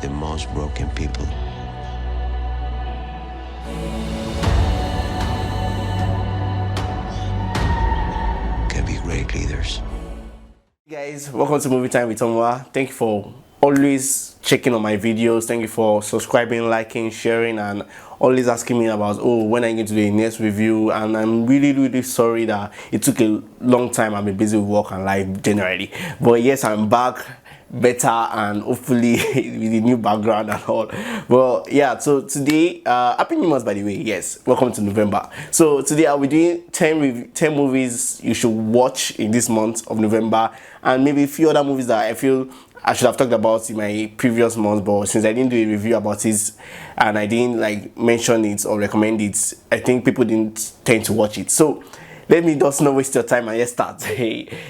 the most broken people. Can be great leaders. Hey guys, welcome to Movie Time with Omoa. Thank you for always checking on my videos. Thank you for subscribing, liking, sharing, and always asking me about, oh, when I get to do a next review. And I'm really sorry that it took a long time. I've been busy with work and life generally, but yes, I'm back better and hopefully with a new background and all. Well, yeah, so today, happy new month by the way. Yes, welcome to November. So today I'll be doing 10 movies you should watch in this month of November, and maybe a few other movies that I feel I should have talked about in my previous month, but since I didn't do a review about it and I didn't like mention it or recommend it, I think people didn't tend to watch it. So let me just not waste your time and let's start.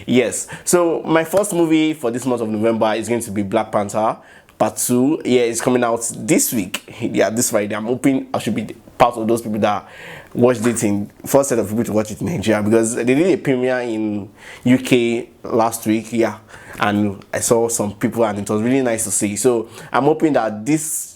Yes, so my first movie for this month of November is going to be Black Panther Part 2. Yeah, it's coming out this week. Yeah, this Friday. I'm hoping I should be part of those people that watched it in first set of people to watch it in Nigeria, because they did a premiere in UK last week. Yeah, and I saw some people and it was really nice to see. So I'm hoping that this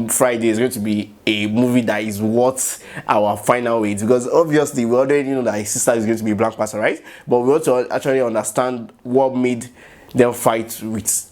Friday is going to be a movie that is worth our final wait, because obviously we already know that his sister is going to be Black Panther, right? But we want to actually understand what made them fight with.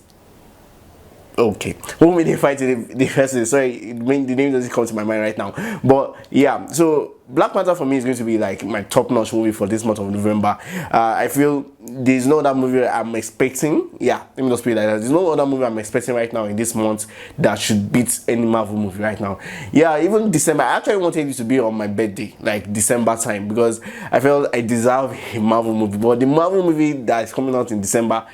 Okay, who made them fight in the first place? Sorry, the name doesn't come to my mind right now. But yeah, so Black Panther for me is going to be like my top-notch movie for this month of November. I feel there's no other movie I'm expecting. Yeah, let me just put it like that. There's no other movie I'm expecting right now in this month that should beat any Marvel movie right now. Yeah, even December. I actually wanted it to be on my birthday, like December time, because I felt I deserve a Marvel movie. But the Marvel movie that is coming out in December,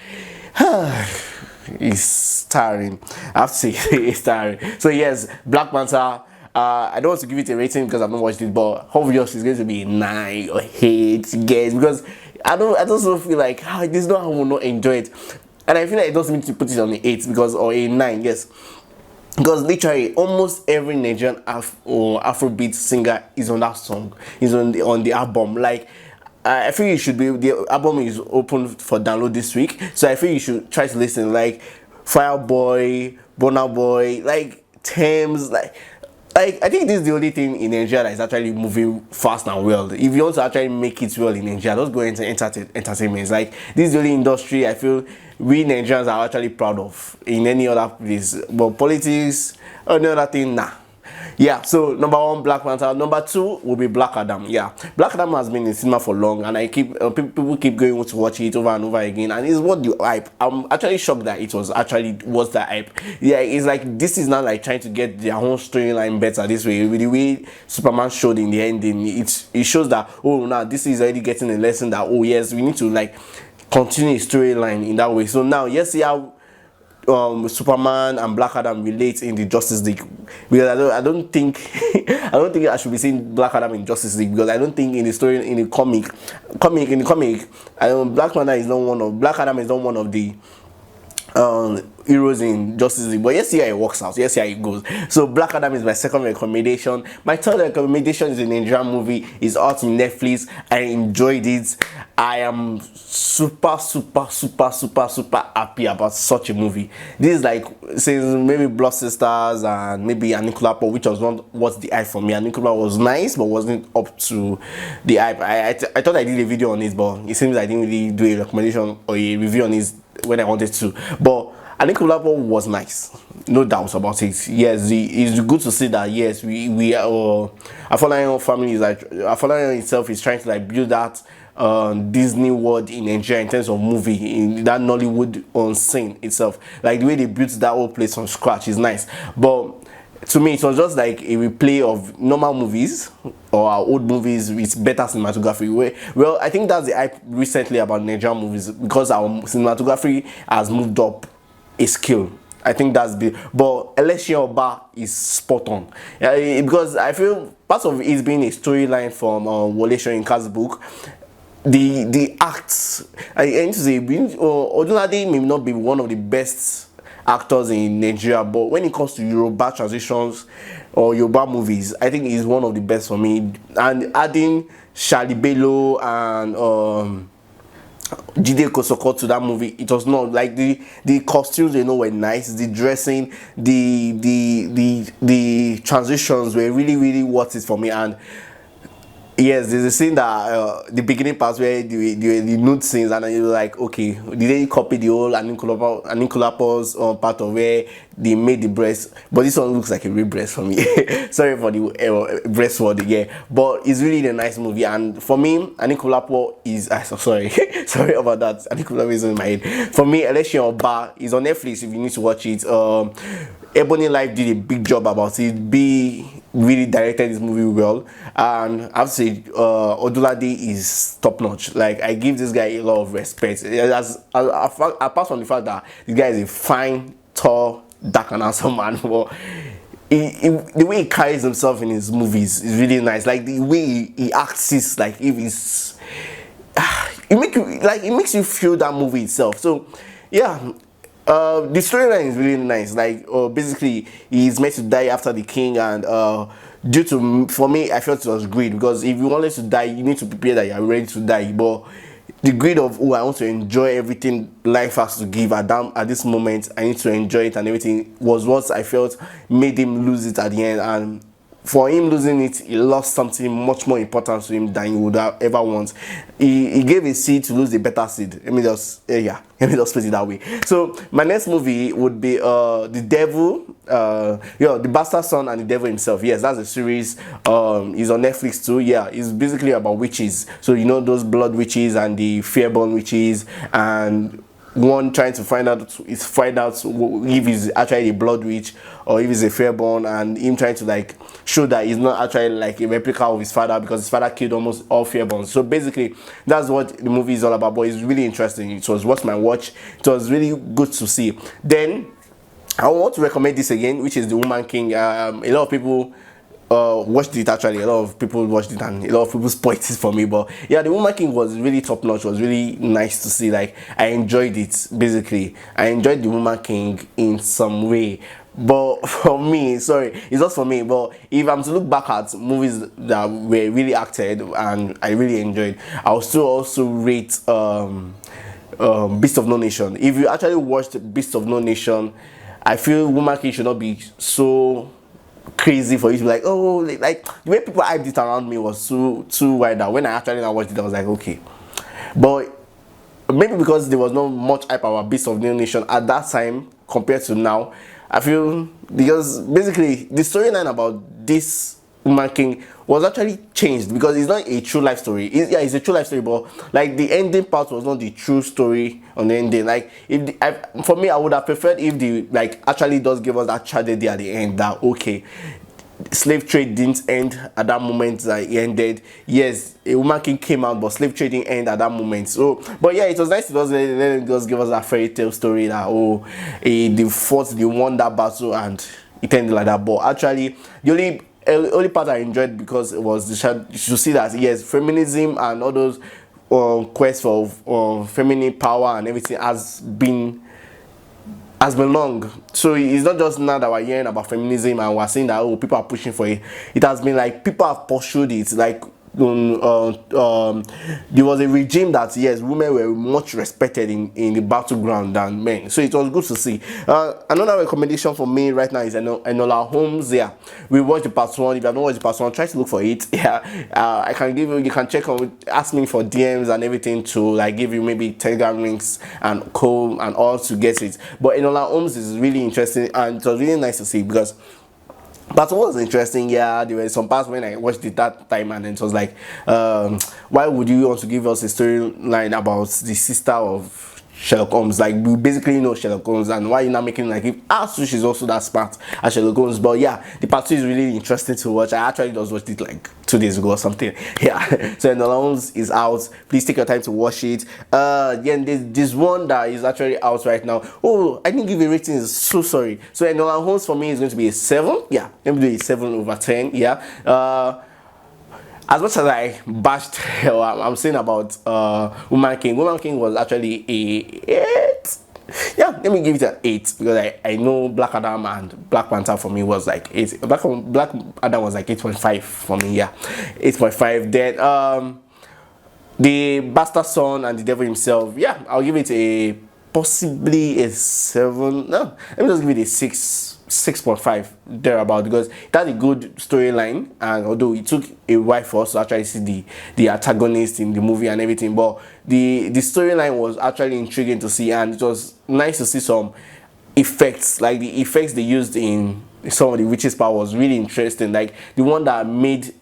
it's tiring. I have to say it's tiring. So yes, Black Panther. I don't want to give it a rating because I've not watched it, but obviously it's going to be a 9 or 8, guys, because I don't feel like this no, I will not enjoy it, and I feel like it doesn't mean to put it on the 8 because or a 9, yes, because literally almost every Nigerian or Afrobeat singer is on that song, is on the album. Like I feel you should be. The album is open for download this week, so I feel you should try to listen. Like Fireboy, Burna Boy, like Thames, like I think this is the only thing in Nigeria that is actually moving fast and well. If you want to actually make it well in Nigeria, just go into entertainment. Like this is the only industry I feel we Nigerians are actually proud of in any other place. But politics, any other thing, nah. Yeah, so number 1, Black Panther. Number 2 will be Black Adam. Yeah, Black Adam has been in cinema for long, and I keep people keep going to watch it over and over again, and it's what the hype. I'm actually shocked that it was the hype. Yeah, it's like this is not like trying to get their own storyline better this way. With the way Superman showed in the ending, it shows that, oh, now this is already getting a lesson that, oh yes, we need to like continue a storyline in that way. So now yes, see how Superman and Black Adam relate in the Justice League, because I don't think I should be seeing Black Adam in Justice League, because I don't think in the story in the comic Black Adam is not one of the heroes in Justice League. But yes, here it works out. Yes, here it goes. So Black Adam is my second recommendation. My third recommendation is a Nigerian movie. It's out in Netflix. I enjoyed it. I am super happy about such a movie. This is like since maybe Blood Sisters and maybe Enola Holmes, which was not what's the hype for me. Enola was nice, but wasn't up to the hype. I thought I did a video on it, but it seems I didn't really do a recommendation or a review on it when I wanted to. But Enola Holmes was nice, no doubts about it. Yes, it's good to see that. Yes, we are Afolayan family is like Afolayan itself is trying to like build that Disney world in Nigeria in terms of movie, in that Nollywood on scene itself. Like the way they built that whole place from scratch is nice. But to me, it was just like a replay of normal movies or our old movies with better cinematography. Well, I think that's the hype recently about Nigerian movies, because our cinematography has moved up a skill. I think that's big. But Elesin Oba is spot on. Because I feel part of it being a storyline from Wole Soyinka's book. The acts, I need to say, Odunlade may not be one of the best actors in Nigeria, but when it comes to Yoruba transitions or Yoruba movies, I think he's one of the best for me. And adding Shali Bello and Jide Kosoko to that movie. It was not like the costumes, were nice. The dressing, the transitions were really worth it for me. And yes, there's a scene that the beginning part where the nude scenes, and then you're like, okay, did they copy the whole Anikulapo's part of where they made the breast? But this one looks like a real breast for me. Sorry for the breast word, yeah. But it's really a nice movie, and for me, Anikulapo is sorry, sorry about that. Anikulapo is in my head. For me, Elesin Oba is on Netflix if you need to watch it. Ebony Life did a big job about it. B really directed this movie well, and I have to say Odulade is top notch. Like, I give this guy a lot of respect. Apart from the fact that this guy is a fine, tall, dark and handsome man, but the way he carries himself in his movies is really nice. Like the way he acts is like if he's it makes you feel that movie itself. So yeah. The storyline is really nice. Like, basically, he's meant to die after the king, and for me, I felt it was greed, because if you wanted to die, you need to prepare that you are ready to die. But the greed of, I want to enjoy everything life has to give at this moment, I need to enjoy it and everything, was what I felt made him lose it at the end. And for him losing it, he lost something much more important to him than he would have ever want. He gave a seed to lose a better seed. Let me just put it that way. So my next movie would be The Devil, The Bastard Son and the Devil Himself. Yes, that's a series. It's on Netflix too. Yeah, it's basically about witches. So those blood witches and the fear-born witches, and one trying to find out if he's actually a blood witch or if he's a fairborn, and him trying to like show that he's not actually like a replica of his father, because his father killed almost all fairborns. So basically that's what the movie is all about. But it's really interesting. It was worth my watch. It was really good to see. Then I want to recommend this again, which is The Woman King. A lot of people watched it. Actually, a lot of people watched it, and a lot of people spoiled it for me. But yeah, The Woman King was really top notch. Was really nice to see. Like, I enjoyed it. Basically, I enjoyed The Woman King in some way. But for me, sorry, it's not for me. But if I'm to look back at movies that were really acted and I really enjoyed, I'll still also rate Beast of No Nation. If you actually watched Beast of No Nation, I feel Woman King should not be so crazy for you to be like, oh, like the way people hyped it around me was too wide that when I actually now watched it, I was like, okay. But maybe because there was not much hype about Beast of No Nation at that time compared to now, I feel, because basically the storyline about this Woman King was actually changed, because it's not a true life story. It's a true life story, but like the ending part was not the true story on the ending. Like, for me, I would have preferred if the actually does give us that tragedy at the end, that okay, slave trade didn't end at that moment that it ended. Yes, a Woman King came out, but slave trade didn't end at that moment. So, but yeah, it was nice to just give us a fairy tale story that they won that battle and it ended like that. But actually, the only part I enjoyed, because it was to see that yes, feminism and all those quest for feminine power and everything has been long. So it's not just now that we're hearing about feminism and we're saying that people are pushing for it. It has been like people have pursued it. Like there was a regime that yes, women were much respected in the battleground than men. So it was good to see. Another recommendation for me right now is Enola Holmes. Yeah, we watched the part 1. If you have not watched the part 1, try to look for it. Yeah, I can give you can check on, ask me for DMs and everything to like give you maybe Telegram links and call and all to get it. But Enola Holmes is really interesting, and it was really nice to see, because that was interesting. Yeah, there were some parts when I watched it that time, and it was like, why would you want to give us a storyline about the sister of Sherlock Holmes? Like, we basically know Sherlock Holmes, and why are you not making like if Asu she's also that smart as Sherlock Holmes? But yeah, the part 2 is really interesting to watch. I actually just watched it like 2 days ago or something. Yeah, so Enola Holmes is out. Please take your time to watch it. Then there's this one that is actually out right now. Oh, I didn't give a rating. So sorry. So Enola Holmes for me is going to be a 7. Yeah, let me do a 7/10. Yeah. As much as I bashed, I'm saying about Woman King was actually a 8. Yeah, let me give it an 8, because I know Black Adam and Black Panther for me was like 8. Black Adam was like 8.5 for me. Yeah, 8.5. Then The Bastard Son and the Devil Himself, yeah, I'll give it a possibly a 7. No, let me just give it a 6.5 thereabout, because it had a good storyline, and although it took a while for us to actually see the antagonist in the movie and everything, but the storyline was actually intriguing to see, and it was nice to see some effects, like the effects they used in some of the witches' power was really interesting, like the one that made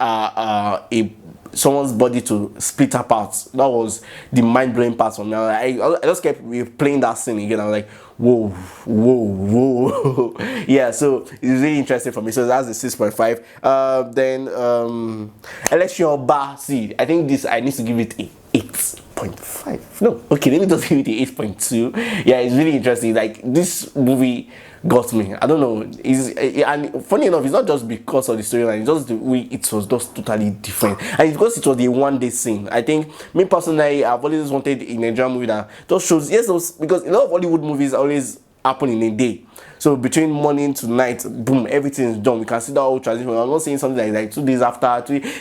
someone's body to split apart. That was the mind-blowing part for me. I just kept replaying that scene again. I was like, whoa, whoa, whoa. Yeah, so it's really interesting for me. So that's the 6.5. Then Elesin Oba. See, I think this I need to give it a 8.5. No, okay, let me just give it a 8.2. Yeah, it's really interesting. Like, this movie got me. I don't know. And funny enough, it's not just because of the storyline, it's just the way it was just totally different. And it's because it was the one-day scene. I think, me personally, I've always wanted a Nigerian movie that just shows, yes, because a lot of Hollywood movies always happen in a day. So between morning to night, boom, everything is done. We can see that whole transition. I'm not saying something like 2 days after.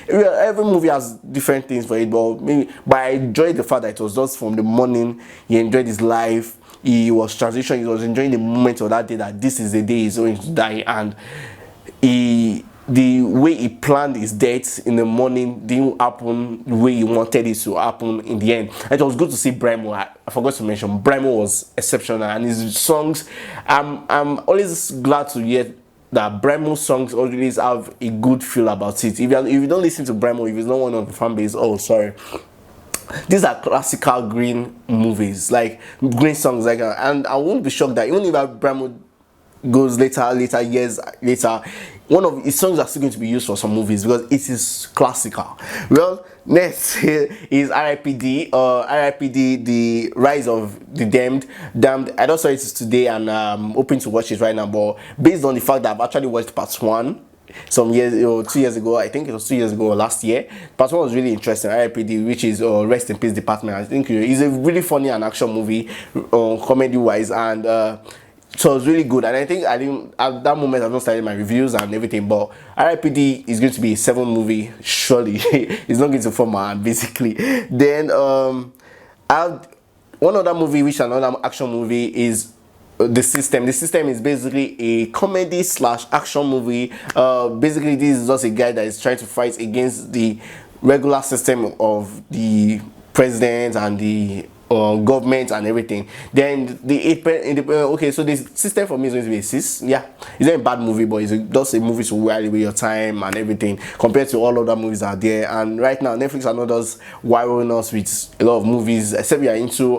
Every movie has different things for it, but I enjoyed the fact that it was just from the morning. He enjoyed his life. He was transitioning. He was enjoying the moment of that day, that this is the day he's going to die, and the way he planned his death in the morning didn't happen the way he wanted it to happen in the end. It was good to see Bremo. I forgot to mention, Bremo was exceptional, and his songs, I'm always glad to hear that Bremo's songs always have a good feel about it. If you don't listen to Bremo, if he's not one of the fan base, oh sorry. These are classical green movies, like green songs, like, and I won't be shocked that even if Bremo goes years later, one of his songs are still going to be used for some movies because it is classical. Well, next is R.I.P.D. R.I.P.D. The Rise of the Damned. I just saw it today, and I'm hoping to watch it right now. But based on the fact that I've actually watched part 1 some years, 2 years ago, I think it was 2 years ago or last year. Part 1 was really interesting. R.I.P.D., which is Rest in Peace Department. I think it's a really funny and action movie, comedy wise, and so it was really good. And I think at that moment I've not started my reviews and everything, but R.I.P.D. is going to be a 7 movie surely. It's not going to form basically. Then one other movie, which another action movie, is The System. The System is basically a comedy / action movie. Basically, this is just a guy that is trying to fight against the regular system of the president and the government and everything. Then okay, so this System for me is going to be a 6. Yeah, it's not a bad movie, but it's just a movie to while away your time and everything compared to all other movies out there. And right now Netflix are not just wiring us with a lot of movies, except we are into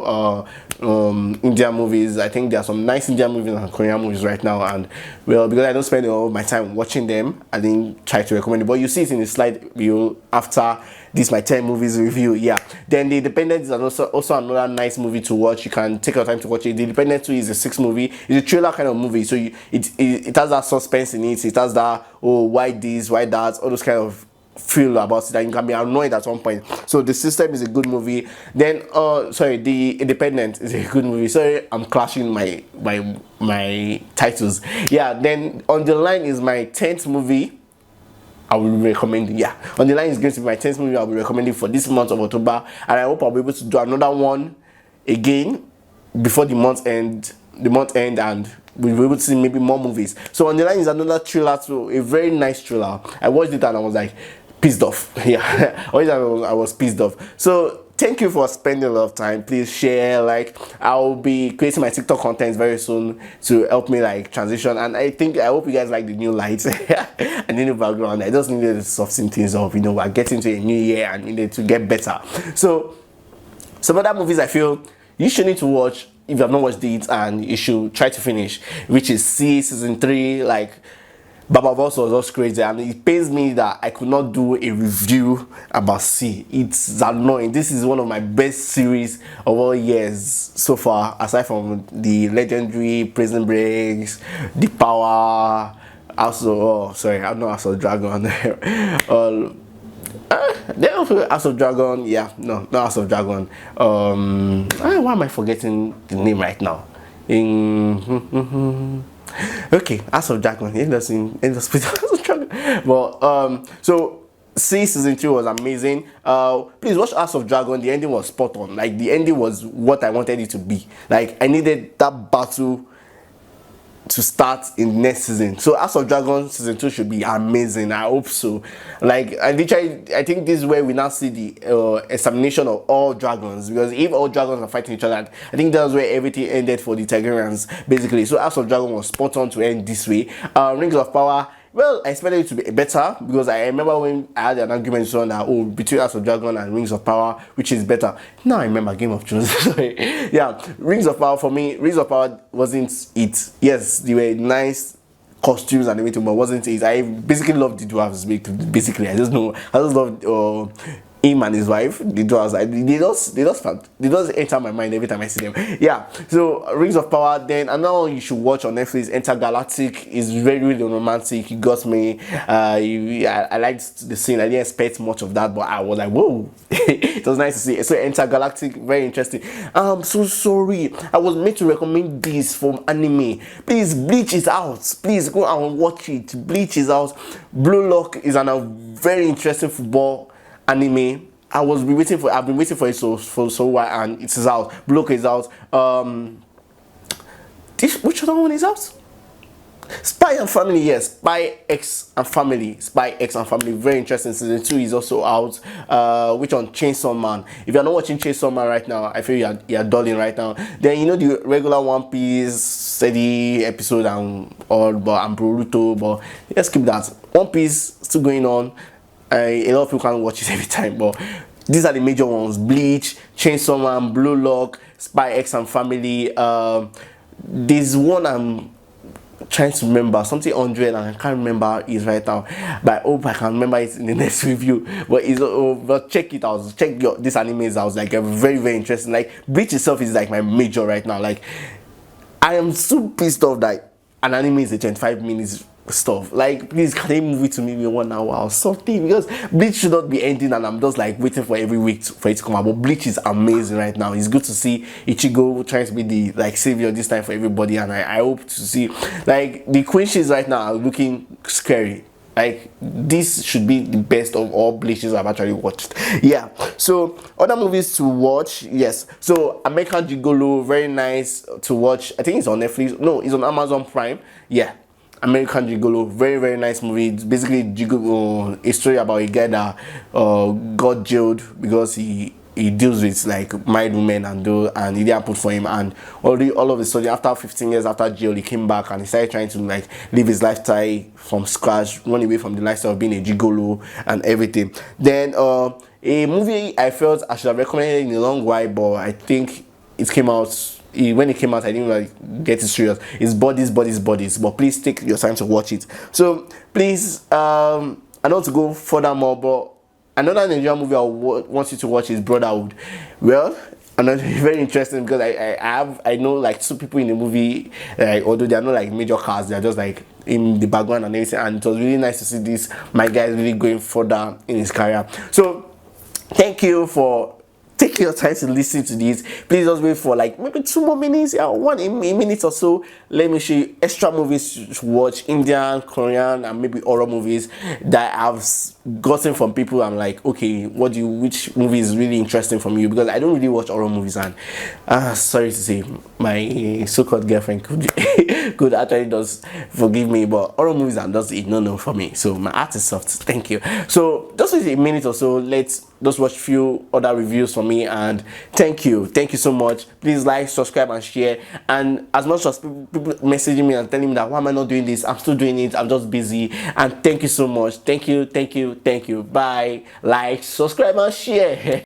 Indian movies. I think there are some nice Indian movies and Korean movies right now, and well, because I don't spend all my time watching them, I didn't try to recommend it, but you see it in the slide view after this my 10 movies review. Yeah, then The Independent is also another nice movie to watch. You can take your time to watch it. The Independent 2 is a 6 movie. It's a thriller kind of movie, so it has that suspense in it. It has that, oh, why this, why that, all those kind of feel about it, and you can be annoyed at one point. So The System is a good movie. Then The Independent is a good movie. Sorry, I'm clashing my titles. Yeah, then On the Line is my 10th movie I will be recommending. Yeah, On the Line is going to be my 10th movie I'll be recommending for this month of October, and I hope I'll be able to do another one again before the month end, and we'll be able to see maybe more movies. So On the Line is another thriller too, a very nice thriller. I watched it and I was like pissed off. Yeah, I was pissed off. So thank you for spending a lot of time. Please share, like, I'll be creating my TikTok content very soon to help me like transition, and I hope you guys like the new lights and the new background. I just needed to soften things up. We're getting to a new year and needed to get better. So some other movies I feel you should need to watch if you have not watched it, and you should try to finish, which is C season 3. Like, Baba Boss was just crazy, and it pains me that I could not do a review about C. It's annoying. This is one of my best series of all years so far, aside from the legendary Prison Breaks, The Power, I'm not House of Dragon. House of Dragon, yeah, no, not House of Dragon. Why am I forgetting the name right now? Okay, House of Dragon. House of Dragon. But so see season 2 was amazing. Please watch House of Dragon. The ending was spot on. Like, the ending was what I wanted it to be. Like, I needed that battle to start in next season. So House of Dragon season 2 should be amazing. I hope so. Like, I think this is where we now see the examination of all dragons, because if all dragons are fighting each other, I think that's where everything ended for the Targaryens, basically. So House of Dragon was spot on to end this way. Rings of Power, well, I expected it to be better, because I remember when I had an argument on that, oh, between House of Dragon and Rings of Power, which is better. Now I remember Game of Thrones. Sorry. Yeah, Rings of Power, for me, Rings of Power wasn't it. Yes, they were nice costumes and everything, but wasn't it. I basically loved the dwarves. Basically, I just loved him and his wife, the dwarves. They just enter my mind every time I see them. Yeah. So Rings of Power. Then another one you should watch on Netflix, Intergalactic, is very, really romantic. It got me. I liked the scene. I didn't expect much of that, but I was like, whoa. It was nice to see. So Intergalactic, very interesting. I'm so sorry. I was made to recommend this from anime. Please, Bleach is out. Please go and watch it. Bleach is out. Blue Lock is a very interesting football anime. I've been waiting for it for so while, and it is out. Blue Lock is out. Which other one is out? Spy and Family, yes. Spy X and Family. Very interesting. Season 2 is also out. Which on Chainsaw Man. If you're not watching Chainsaw Man right now, I feel you're dulling right now. Then you know the regular One Piece steady episode and Boruto, but let's keep that. One Piece still going on. A lot of people can't watch it every time, but these are the major ones: Bleach, Chainsaw Man, Blue Lock, Spy X and Family. There's one I'm trying to remember, something 100, and I can't remember it right now, but I hope I can remember it in the next review. But check it out. Check these animes out. Like, very, very interesting. Like, Bleach itself is like my major right now. Like, I am so pissed off that an anime is a 25 minutes stuff. Like, please, can they move it to maybe 1 hour or something? Because Bleach should not be ending and I'm just like waiting for every week for it to come out. But Bleach is amazing right now. It's good to see Ichigo trying to be the like savior this time for everybody, and I hope to see, like, the queenships right now are looking scary. Like, this should be the best of all Bleaches I've actually watched. Yeah. So other movies to watch, yes. So American Gigolo, very nice to watch. I think it's on Netflix. No, it's on Amazon Prime. Yeah. American Gigolo, very, very nice movie. It's basically a story about a guy that got jailed because he deals with like married women and he didn't put for him, and all of a sudden, after 15 years after jail, he came back and he started trying to like live his lifestyle from scratch, run away from the lifestyle of being a gigolo and everything. Then a movie I felt I should have recommended in a long while, but I think it came out. When it came out, I didn't like get it serious. It's Bodies. But please take your time to watch it. So please, I don't want to go furthermore, but another Nigerian movie I want you to watch is Brotherhood. Well, another very interesting, because I know like two people in the movie, like, although they are not like major cast, they are just like in the background and everything. And it was really nice to see this. My guy is really going further in his career. So thank you for taking your time to listen to this. Please just wait for like maybe 2 more minutes, a minute or so. Let me show you extra movies to watch, Indian, Korean, and maybe horror movies that I've gotten from people. I'm like, okay, which movie is really interesting from you? Because I don't really watch horror movies, and sorry to say, my so-called girlfriend could actually does forgive me, but horror movies are just a no for me. So my heart is soft. Thank you. So just wait a minute or so. Let's just watch few other reviews from me, and thank you so much. Please like, subscribe, and share. And as much as people messaging me and telling me that why am I not doing this, I'm still doing it, I'm just busy. And thank you so much. Thank you. Bye. Like, subscribe, and share.